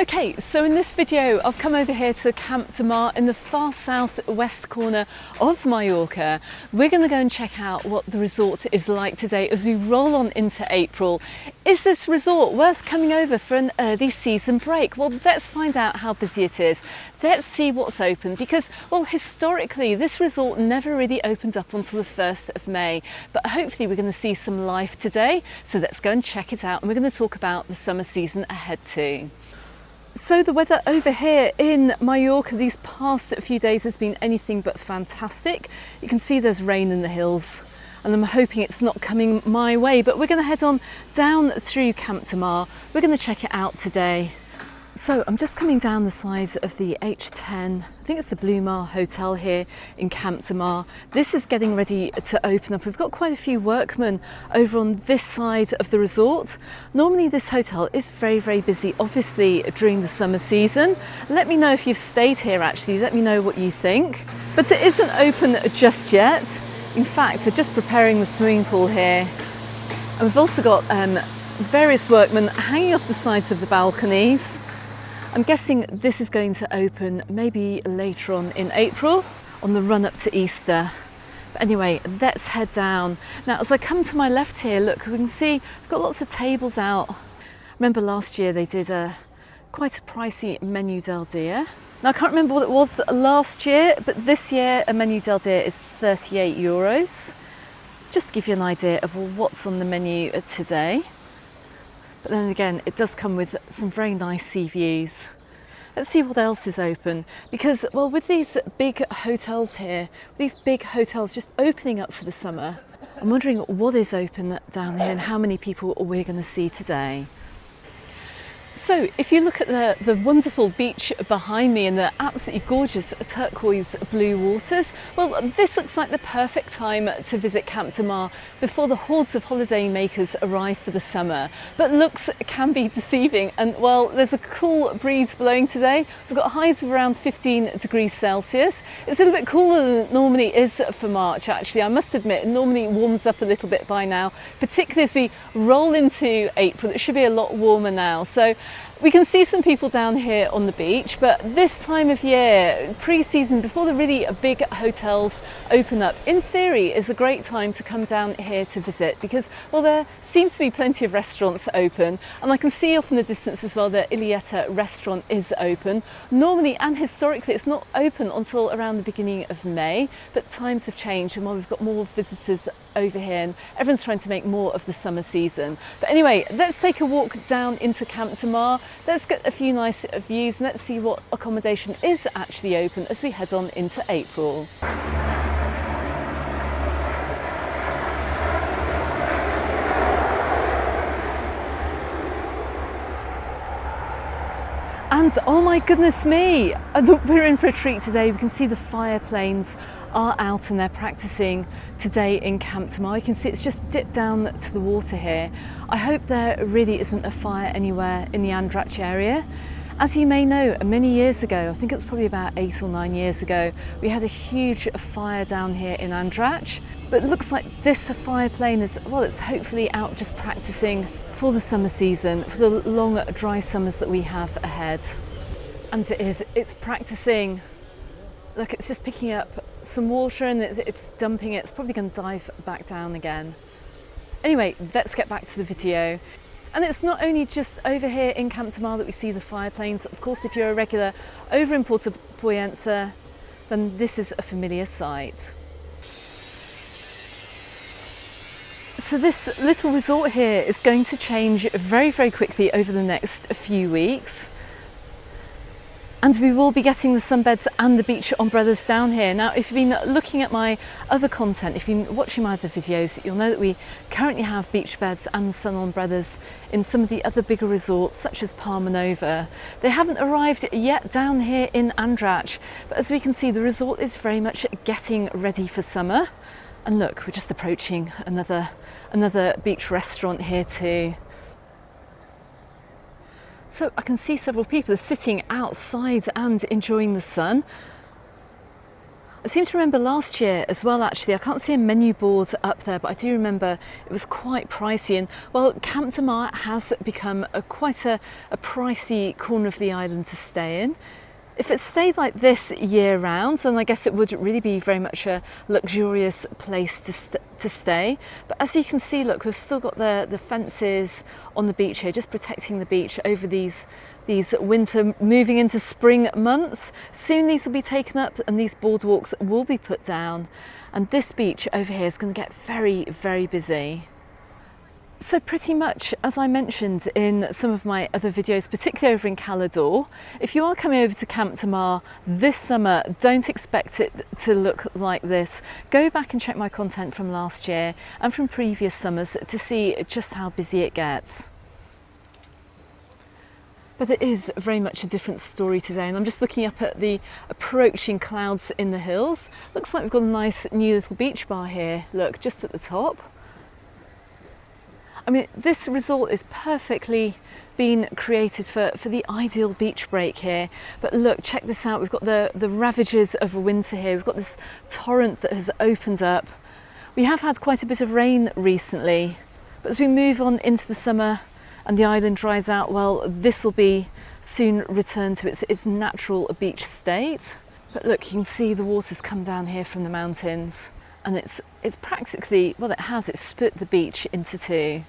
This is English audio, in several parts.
Okay, so in this video I've come over here to Camp de Mar in the far southwest corner of Mallorca. We're going to go and check out what the resort is like today as we roll on into April. Is this resort worth coming over for an early season break? Well, let's find out how busy it is. Let's see what's open because, well, historically this resort never really opened up until the 1st of May, but hopefully we're going to see some life today. So let's go and check it out, and we're going to talk about the summer season ahead too. So the weather over here in Mallorca these past few days has been anything but fantastic. You can see there's rain in the hills and I'm hoping it's not coming my way, but we're going to head on down through Camp de Mar. We're going to check it out today. So I'm just coming down the side of the H10. I think it's the Blue Mar Hotel here in Camp de Mar. This is getting ready to open up. We've got quite a few workmen over on this side of the resort. Normally this hotel is very, very busy, obviously during the summer season. Let me know if you've stayed here actually, let me know what you think. But it isn't open just yet. In fact, they're just preparing the swimming pool here. And we've also got various workmen hanging off the sides of the balconies. I'm guessing this is going to open maybe later on in April, on the run up to Easter. But anyway, let's head down. Now, as I come to my left here, look, we can see we've got lots of tables out. Remember last year they did quite a pricey menu del dia. Now, I can't remember what it was last year, but this year a menu del dia is €38. Just to give you an idea of what's on the menu today. But then again, it does come with some very nice sea views. Let's see what else is open, because, well, with these big hotels here, these big hotels just opening up for the summer, I'm wondering what is open down here and how many people we're going to see today. So if you look at the wonderful beach behind me and the absolutely gorgeous turquoise blue waters, well, this looks like the perfect time to visit Camp de Mar before the hordes of holiday makers arrive for the summer. But looks can be deceiving, and well, there's a cool breeze blowing today. We've got highs of around 15 degrees Celsius. It's a little bit cooler than it normally is for March actually. I must admit, it normally warms up a little bit by now, particularly as we roll into April. It should be a lot warmer now. So we can see some people down here on the beach, but this time of year, pre-season, before the really big hotels open up, in theory is a great time to come down here to visit because, well, there seems to be plenty of restaurants open, and I can see off in the distance as well that Illeta restaurant is open. Normally and historically it's not open until around the beginning of May, but times have changed and, well, we've got more visitors over here and everyone's trying to make more of the summer season. But anyway, let's take a walk down into Camp de Mar. Let's get a few nice views and let's see what accommodation is actually open as we head on into April. And oh my goodness me, we're in for a treat today. We can see the fire planes are out and they're practicing today in Camp de Mar. You can see it's just dipped down to the water here. I hope there really isn't a fire anywhere in the Andratx area. As you may know, many years ago, I think it's probably about 8 or 9 years ago, we had a huge fire down here in Andratx. But it looks like this fire plane is, well, it's hopefully out just practicing for the summer season, for the long dry summers that we have ahead. And it's practicing. Look, it's just picking up some water and it's dumping it. It's probably going to dive back down again. Anyway, let's get back to the video. And it's not only just over here in Camp de Mar that we see the fire planes. Of course, if you're a regular over in Puerto Poyensa, then this is a familiar sight. So this little resort here is going to change very, very quickly over the next few weeks. And we will be getting the sunbeds and the beach umbrellas down here. Now, if you've been looking at my other content, if you've been watching my other videos, you'll know that we currently have beach beds and sun umbrellas in some of the other bigger resorts, such as Palma Nova. They haven't arrived yet down here in Andratx, but as we can see, the resort is very much getting ready for summer. And look, we're just approaching another beach restaurant here too. So I can see several people are sitting outside and enjoying the sun. I seem to remember last year as well, actually, I can't see a menu board up there, but I do remember it was quite pricey. And well, Camp de Mar has become quite a pricey corner of the island to stay in. If it stayed like this year round, then I guess it would really be very much a luxurious place to stay. But as you can see, look, we've still got the fences on the beach here, just protecting the beach over these winter, moving into spring months. Soon these will be taken up and these boardwalks will be put down. And this beach over here is going to get very, very busy. So pretty much, as I mentioned in some of my other videos, particularly over in Calador, if you are coming over to Camp de Mar this summer, don't expect it to look like this. Go back and check my content from last year and from previous summers to see just how busy it gets. But it is very much a different story today, and I'm just looking up at the approaching clouds in the hills. Looks like we've got a nice new little beach bar here, look, just at the top. I mean, this resort is perfectly been created for the ideal beach break here. But look, check this out. We've got the ravages of winter here. We've got this torrent that has opened up. We have had quite a bit of rain recently, but as we move on into the summer and the island dries out, well, this will be soon returned to its natural beach state. But look, you can see the water's come down here from the mountains, and it's practically, well, it's split the beach into two.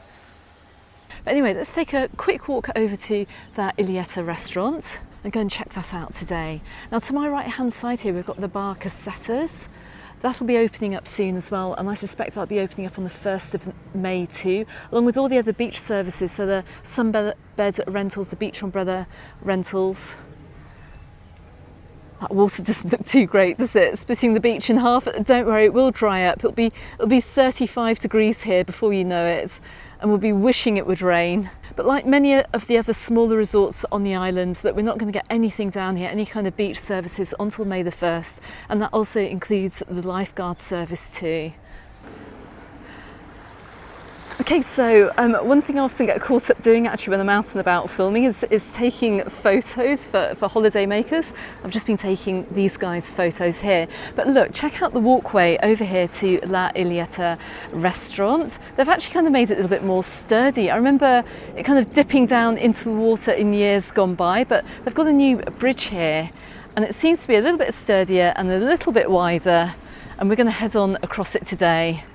But anyway, let's take a quick walk over to that Illeta restaurant and go and check that out today. Now, to my right hand side here, we've got the bar Casetas. That'll be opening up soon as well, and I suspect that'll be opening up on the 1st of May too, along with all the other beach services, so the sunbed rentals, the beach umbrella rentals. That water doesn't look too great, does it? Splitting the beach in half. Don't worry, it will dry up. It'll be 35 degrees here before you know it, and we'll be wishing it would rain. But like many of the other smaller resorts on the island, that we're not going to get anything down here, any kind of beach services until May the 1st, and that also includes the lifeguard service too. Okay, so one thing I often get caught up doing actually when I'm out and about filming is taking photos for holiday makers. I've just been taking these guys' photos here. But look, check out the walkway over here to La Illeta restaurant. They've actually kind of made it a little bit more sturdy. I remember it kind of dipping down into the water in years gone by, but they've got a new bridge here and it seems to be a little bit sturdier and a little bit wider, and we're going to head on across it today.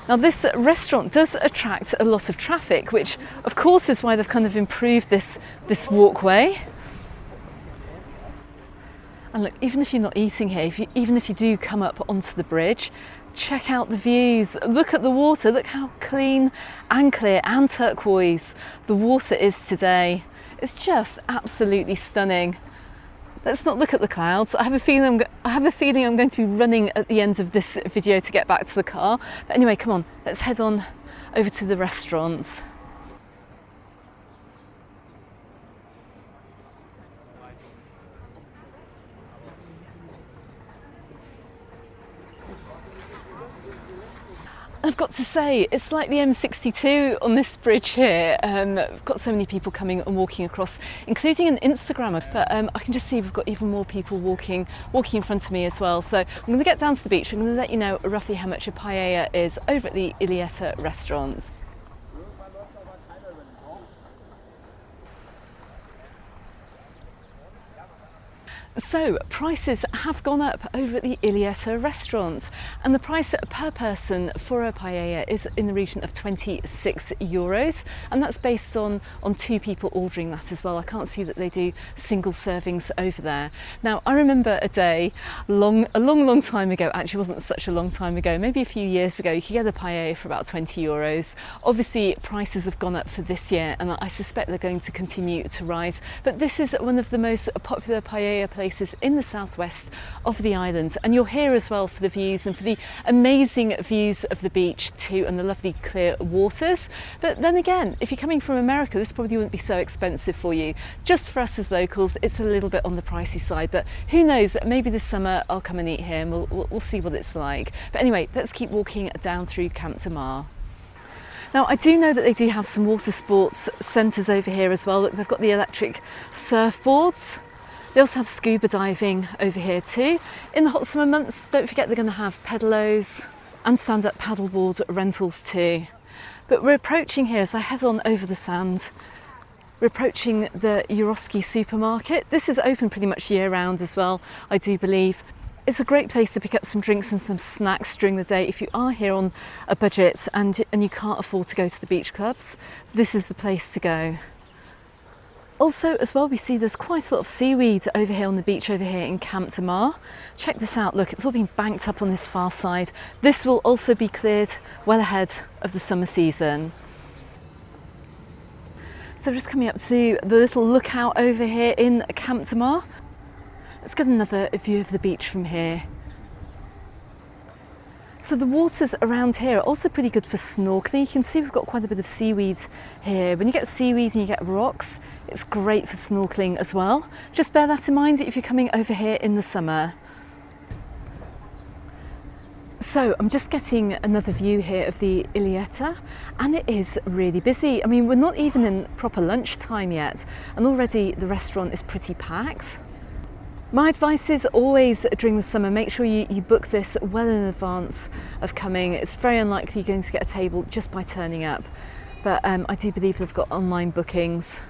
Now, this restaurant does attract a lot of traffic, which of course is why they've kind of improved this walkway. And look, even if you're not eating here, even if you do come up onto the bridge, check out the views. Look at the water. Look how clean and clear and turquoise the water is today. It's just absolutely stunning. Let's not look at the clouds. I have a feeling I'm going to be running at the end of this video to get back to the car. But anyway, come on, let's head on over to the restaurants. I've got to say, it's like the M62 on this bridge here. We've got so many people coming and walking across, including an Instagrammer, but I can just see we've got even more people walking in front of me as well. So I'm going to get down to the beach. I'm going to let you know roughly how much a paella is over at the Illeta restaurant. So prices have gone up over at the Illeta restaurant, and the price per person for a paella is in the region of €26, and that's based on two people ordering that as well. I can't see that they do single servings over there. Now, I remember a day a long time ago, actually wasn't such a long time ago, maybe a few years ago, you could get a paella for about €20. Obviously prices have gone up for this year, and I suspect they're going to continue to rise, but this is one of the most popular paella places in the southwest of the island, and you're here as well for the views and for the amazing views of the beach too, and the lovely clear waters. But then again, if you're coming from America, this probably wouldn't be so expensive for you. Just for us as locals, it's a little bit on the pricey side, but who knows, maybe this summer I'll come and eat here and we'll see what it's like. But anyway, let's keep walking down through Camp de Mar. Now, I do know that they do have some water sports centres over here as well. Look, they've got the electric surfboards. They also have scuba diving over here too. In the hot summer months, don't forget they're going to have pedalos and stand-up paddleboard rentals too. But we're approaching here, as I head on over the sand, we're approaching the Eurosky supermarket. This is open pretty much year round as well, I do believe. It's a great place to pick up some drinks and some snacks during the day if you are here on a budget and you can't afford to go to the beach clubs. This is the place to go. Also as well, we see there's quite a lot of seaweed over here on the beach over here in Camp de Mar. Check this out, look, it's all been banked up on this far side. This will also be cleared well ahead of the summer season. So we're just coming up to the little lookout over here in Camp de Mar. Let's get another view of the beach from here. So the waters around here are also pretty good for snorkeling. You can see we've got quite a bit of seaweed here. When you get seaweed and you get rocks, it's great for snorkeling as well. Just bear that in mind if you're coming over here in the summer. So I'm just getting another view here of the Illeta, and it is really busy. I mean, we're not even in proper lunchtime yet, and already the restaurant is pretty packed. My advice is always during the summer, make sure you book this well in advance of coming. It's very unlikely you're going to get a table just by turning up, but I do believe they've got online bookings.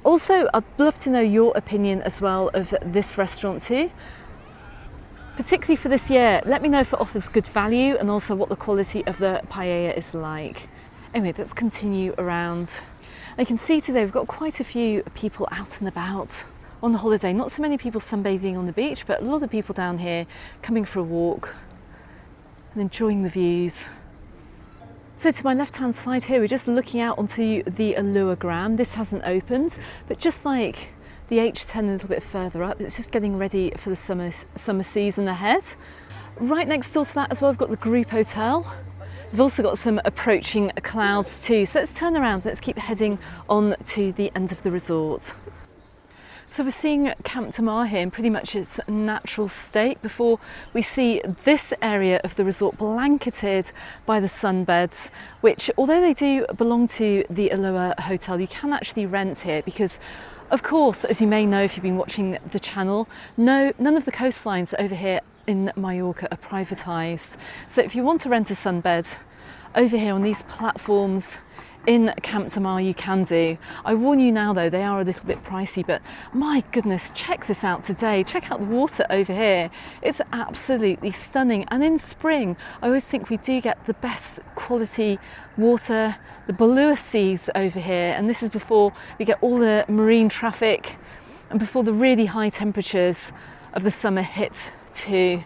Also, I'd love to know your opinion as well of this restaurant too. Particularly for this year, let me know if it offers good value and also what the quality of the paella is like. Anyway, let's continue around. You can see today we've got quite a few people out and about on the holiday. Not so many people sunbathing on the beach, but a lot of people down here coming for a walk and enjoying the views. So to my left hand side here, we're just looking out onto the Allure Grand. This hasn't opened, but just like the H10 a little bit further up, it's just getting ready for the summer season ahead. Right next door to that as well, we've got the Group Hotel. We've also got some approaching clouds too. So let's turn around, let's keep heading on to the end of the resort. So we're seeing Camp de Mar here in pretty much its natural state before we see this area of the resort blanketed by the sunbeds, which although they do belong to the Allure Hotel, you can actually rent here because of course, as you may know if you've been watching the channel, none of the coastlines over here in Mallorca are privatised. So if you want to rent a sunbed over here on these platforms in Camp de Mar, you can do. I warn you now though, they are a little bit pricey, but my goodness, check this out today. Check out the water over here. It's absolutely stunning. And in spring, I always think we do get the best quality water, the bluer seas over here. And this is before we get all the marine traffic and before the really high temperatures of the summer hit too.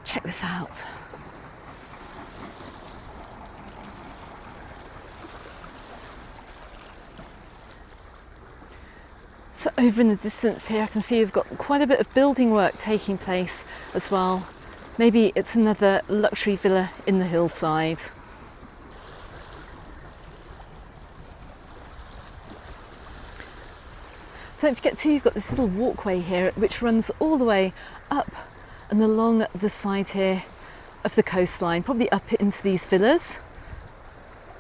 Check this out. So over in the distance here, I can see you've got quite a bit of building work taking place as well. Maybe it's another luxury villa in the hillside. Don't forget too, you've got this little walkway here which runs all the way up and along the side here of the coastline, probably up into these villas.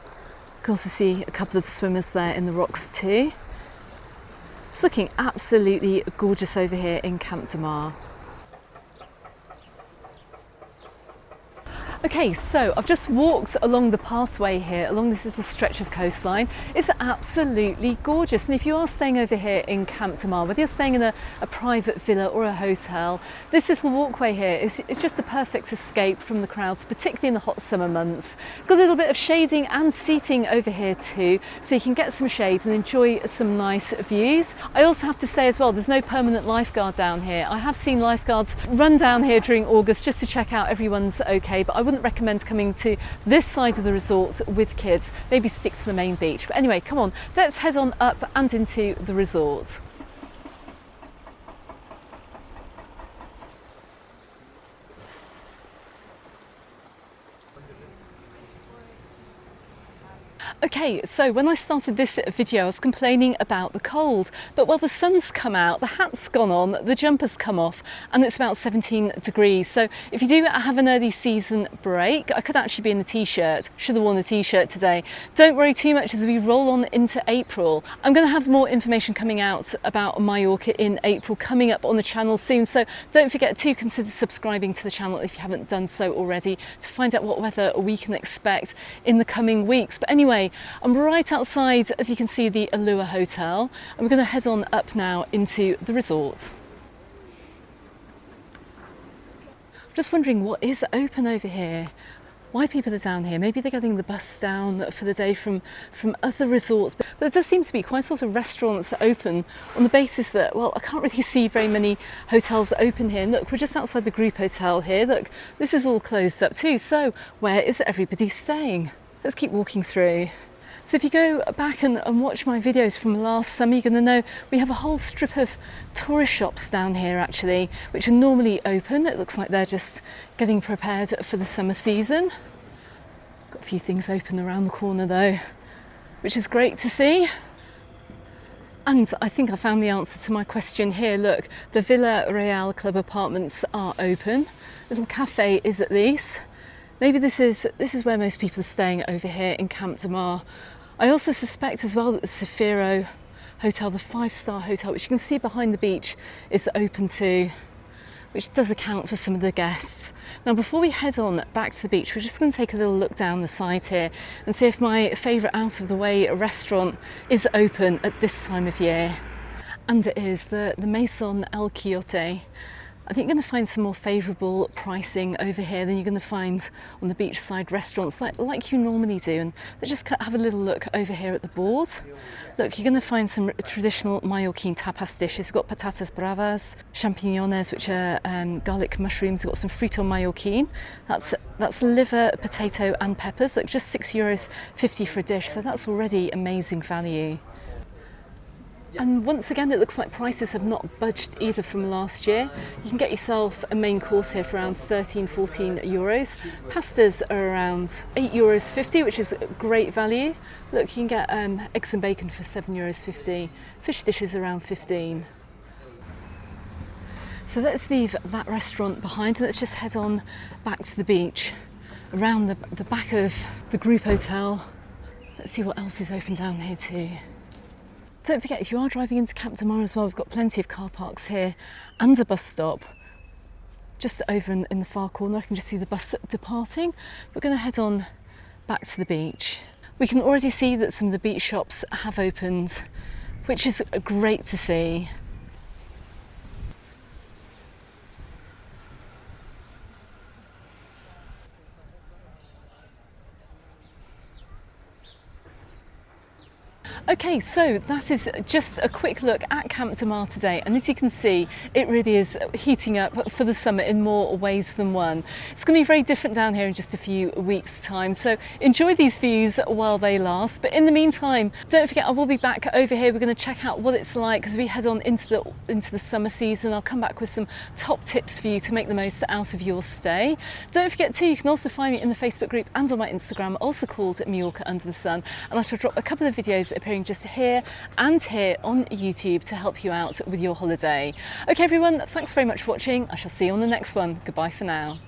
You can also see a couple of swimmers there in the rocks too. It's looking absolutely gorgeous over here in Camp de Mar. Okay, so I've just walked along the pathway here, along this is the stretch of coastline. It's absolutely gorgeous. And if you are staying over here in Camp de Mar, whether you're staying in a private villa or a hotel, this little walkway here is just the perfect escape from the crowds, particularly in the hot summer months. Got a little bit of shading and seating over here too, so you can get some shade and enjoy some nice views. I also have to say as well, there's no permanent lifeguard down here. I have seen lifeguards run down here during August just to check out everyone's okay, but I wouldn't recommend coming to this side of the resort with kids. Maybe stick to the main beach. But anyway, come on, let's head on up and into the resort. Okay, so when I started this video, I was complaining about the cold, but while the sun's come out, the hat's gone on, the jumper's come off, and it's about 17 degrees. So if you do have an early season break, I could actually be in a t-shirt. Should have worn a t-shirt today. Don't worry too much as we roll on into April. I'm going to have more information coming out about Mallorca in April coming up on the channel soon. So don't forget to consider subscribing to the channel if you haven't done so already to find out what weather we can expect in the coming weeks. But anyway, I'm right outside, as you can see, the Illeta hotel, and we're going to head on up now into the resort. I'm just wondering what is open over here, why people are down here. Maybe they're getting the bus down for the day from other resorts, but there does seem to be quite a lot of restaurants open on the basis that, well, I can't really see very many hotels open here. And look, we're just outside the group hotel here. Look, this is all closed up too. So where is everybody staying? Let's keep walking through. So if you go back and watch my videos from last summer, you're going to know we have a whole strip of tourist shops down here actually, which are normally open. It looks like they're just getting prepared for the summer season. Got a few things open around the corner though, which is great to see. And I think I found the answer to my question here. Look, the Villa Real Club apartments are open. Little cafe is at least. Maybe this is where most people are staying over here in Camp de Mar. I also suspect as well that the Safiro Hotel, the 5-star hotel, which you can see behind the beach, is open too, which does account for some of the guests. Now, before we head on back to the beach, we're just going to take a little look down the side here and see if my favourite out of the way restaurant is open at this time of year. And it is the Maison El Quixote. I think you're going to find some more favourable pricing over here than you're going to find on the beachside restaurants like you normally do. And let's just have a little look over here at the board. Look, you're going to find some traditional Mallorquin tapas dishes. We've got patatas bravas, champiñones, which are garlic mushrooms. We've got some frito Mallorquin. That's liver, potato and peppers. Look, just €6.50 for a dish. So that's already amazing value. And once again, it looks like prices have not budged either from last year. You can get yourself a main course here for around 14 euros. Pastas are around €8.50, which is great value. Look, you can get eggs and bacon for €7.50. Fish dishes around 15. So let's leave that restaurant behind and let's just head on back to the beach, around the back of the group hotel. Let's see what else is open down here too. Don't forget, if you are driving into Camp de Mar as well, we've got plenty of car parks here and a bus stop. Just over in the far corner, I can just see the bus departing. We're going to head on back to the beach. We can already see that some of the beach shops have opened, which is great to see. Okay, so that is just a quick look at Camp de Mar today, and as you can see, it really is heating up for the summer in more ways than one. It's going to be very different down here in just a few weeks' time, so enjoy these views while they last. But in the meantime, don't forget I will be back over here. We're going to check out what it's like as we head on into the summer season. I'll come back with some top tips for you to make the most out of your stay. Don't forget too, you can also find me in the Facebook group and on my Instagram, also called Mallorca Under the Sun, and I shall drop a couple of videos appearing just here and here on YouTube to help you out with your holiday. Okay everyone, thanks very much for watching. I shall see you on the next one. Goodbye for now.